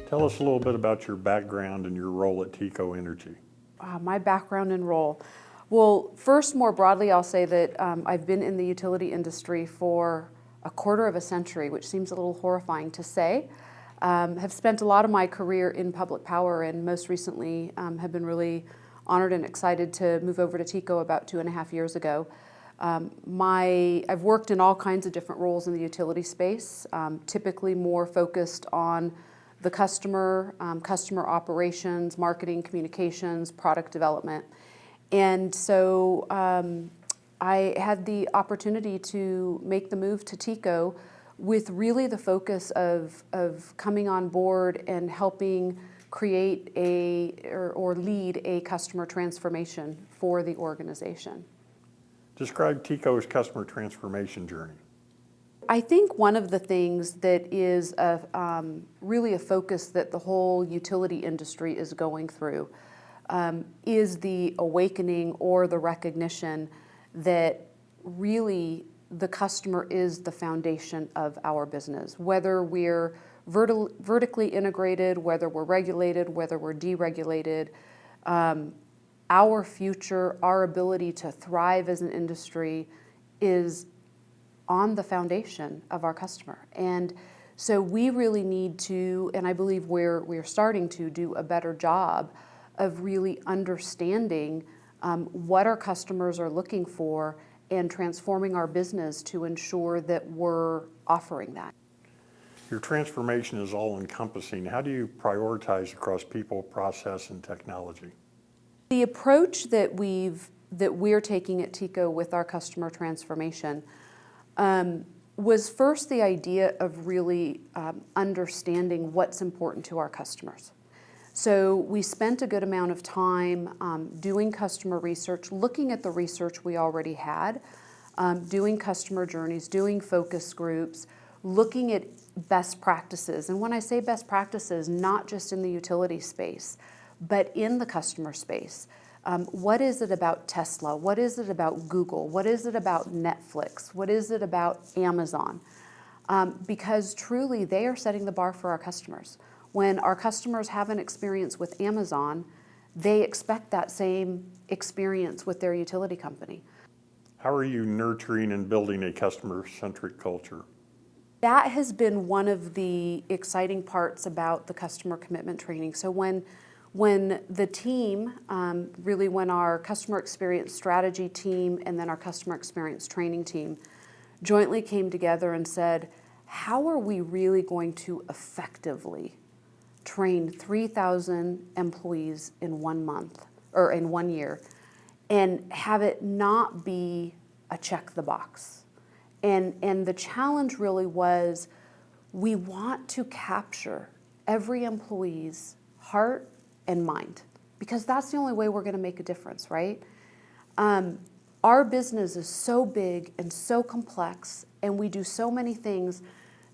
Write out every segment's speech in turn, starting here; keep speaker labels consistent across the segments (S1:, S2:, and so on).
S1: Tell us a little bit about your background and your role at TECO Energy.
S2: My background and role. Well, first, more broadly, I'll say that I've been in the utility industry for a quarter of a century, which seems a little horrifying to say. Have spent a lot of my career in public power, and most recently have been really honored and excited to move over to TECO about 2.5 years ago. I've worked in all kinds of different roles in the utility space, typically more focused on the customer, customer operations, marketing, communications, product development. And so I had the opportunity to make the move to TECO with really the focus of coming on board and helping create or lead a customer transformation for the organization.
S1: Describe TECO's customer transformation journey.
S2: I think one of the things that is really a focus that the whole utility industry is going through is the awakening or the recognition that really the customer is the foundation of our business. Whether we're vertically integrated, whether we're regulated, whether we're deregulated, our future, our ability to thrive as an industry is on the foundation of our customer. And so we really need to, and I believe we're starting to do a better job of really understanding what our customers are looking for and transforming our business to ensure that we're offering that.
S1: Your transformation is all-encompassing. How do you prioritize across people, process, and technology?
S2: The approach that we're taking at TECO with our customer transformation was first the idea of really understanding what's important to our customers. So we spent a good amount of time doing customer research, looking at the research we already had, doing customer journeys, doing focus groups, looking at best practices. And when I say best practices, not just in the utility space, but in the customer space. What is it about Tesla? What is it about Google? What is it about Netflix? What is it about Amazon? Because truly they are setting the bar for our customers. When our customers have an experience with Amazon, they expect that same experience with their utility company.
S1: How are you nurturing and building a customer-centric culture?
S2: That has been one of the exciting parts about the customer commitment training. So when the team, when our customer experience strategy team and then our customer experience training team jointly came together and said, how are we really going to effectively train 3,000 employees in 1 month or in 1 year and have it not be a check the box? And the challenge really was, we want to capture every employee's heart and mind, because that's the only way we're going to make a difference, right? Our business is so big and so complex, and we do so many things.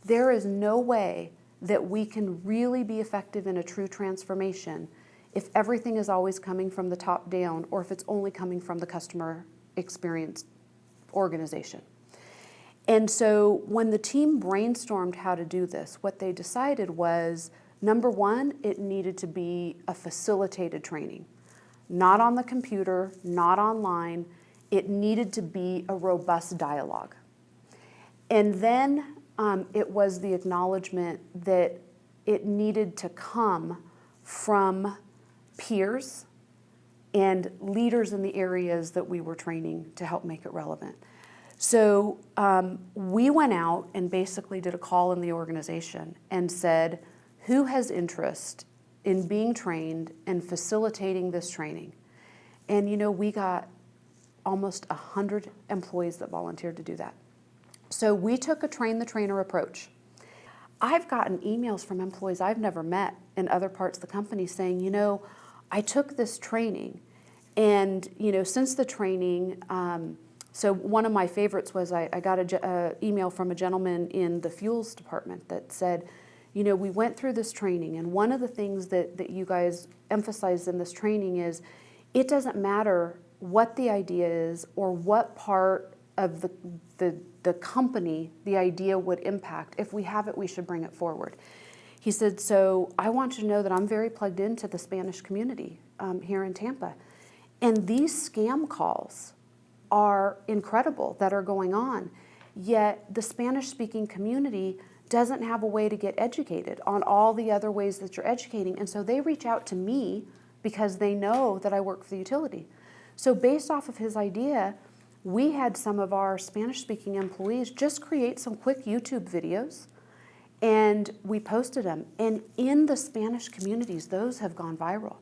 S2: There is no way that we can really be effective in a true transformation if everything is always coming from the top down, or if it's only coming from the customer experience organization. And so when the team brainstormed how to do this, what they decided was, number one, it needed to be a facilitated training. Not on the computer, not online. It needed to be a robust dialogue. And then it was the acknowledgement that it needed to come from peers and leaders in the areas that we were training to help make it relevant. So we went out and basically did a call in the organization and said, who has interest in being trained and facilitating this training? And we got almost 100 employees that volunteered to do that. So we took a train the trainer approach. I've gotten emails from employees I've never met in other parts of the company saying, I took this training and, since the training, so one of my favorites was I got an email from a gentleman in the fuels department that said, we went through this training, and one of the things that you guys emphasized in this training is it doesn't matter what the idea is or what part of the company the idea would impact. If we have it, we should bring it forward. He said, so I want you to know that I'm very plugged into the Spanish community here in Tampa. And these scam calls are incredible that are going on, yet the Spanish-speaking community doesn't have a way to get educated on all the other ways that you're educating. And so they reach out to me because they know that I work for the utility. So based off of his idea, we had some of our Spanish-speaking employees just create some quick YouTube videos, and we posted them. And in the Spanish communities, those have gone viral.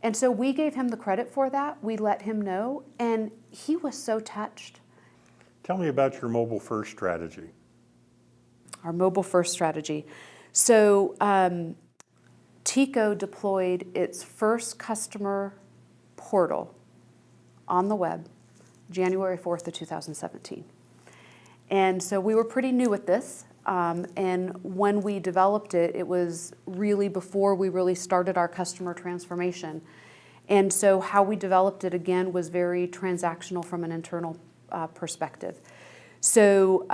S2: And so we gave him the credit for that. We let him know, and he was so touched.
S1: Tell me about your mobile-first strategy.
S2: Our mobile-first strategy. So TECO deployed its first customer portal on the web January 4th of 2017. And so we were pretty new at this. And when we developed it, it was really before we really started our customer transformation. And so how we developed it, again, was very transactional from an internal perspective. So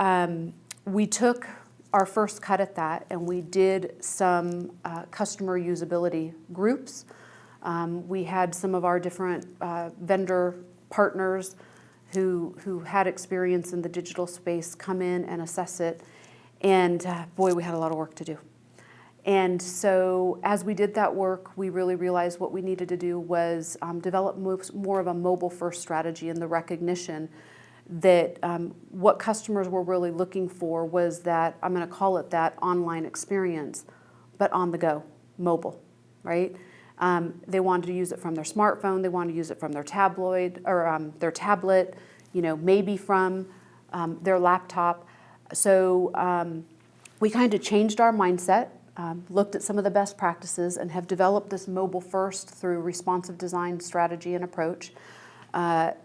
S2: we took our first cut at that, and we did some customer usability groups. We had some of our different vendor partners who had experience in the digital space come in and assess it. And boy, we had a lot of work to do. And so as we did that work, we really realized what we needed to do was develop more of a mobile-first strategy, and the recognition that what customers were really looking for was that, I'm going to call it that online experience, but on the go, mobile, right? They wanted to use it from their smartphone, they wanted to use it from their tabloid or their tablet, maybe from their laptop. So we kind of changed our mindset, looked at some of the best practices, and have developed this mobile first through responsive design strategy and approach.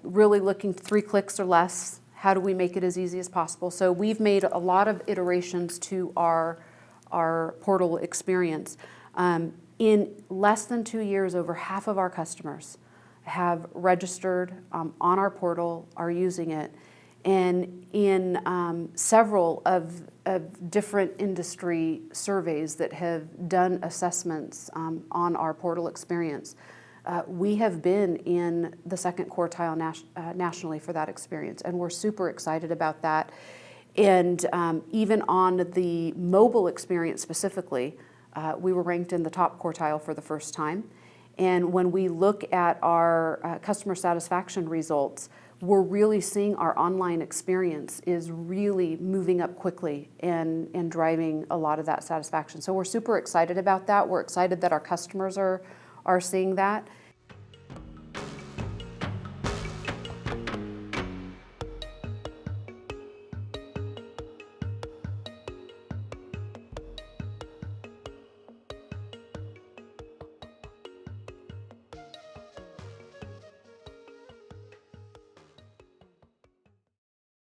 S2: Really looking 3 clicks or less. How do we make it as easy as possible? So we've made a lot of iterations to our portal experience. In less than 2 years, over half of our customers have registered on our portal, are using it. And in several of different industry surveys that have done assessments on our portal experience, we have been in the second quartile nationally for that experience, and we're super excited about that. And even on the mobile experience specifically, we were ranked in the top quartile for the first time. And when we look at our customer satisfaction results, we're really seeing our online experience is really moving up quickly and driving a lot of that satisfaction. So we're super excited about that. We're excited that our customers are seeing that.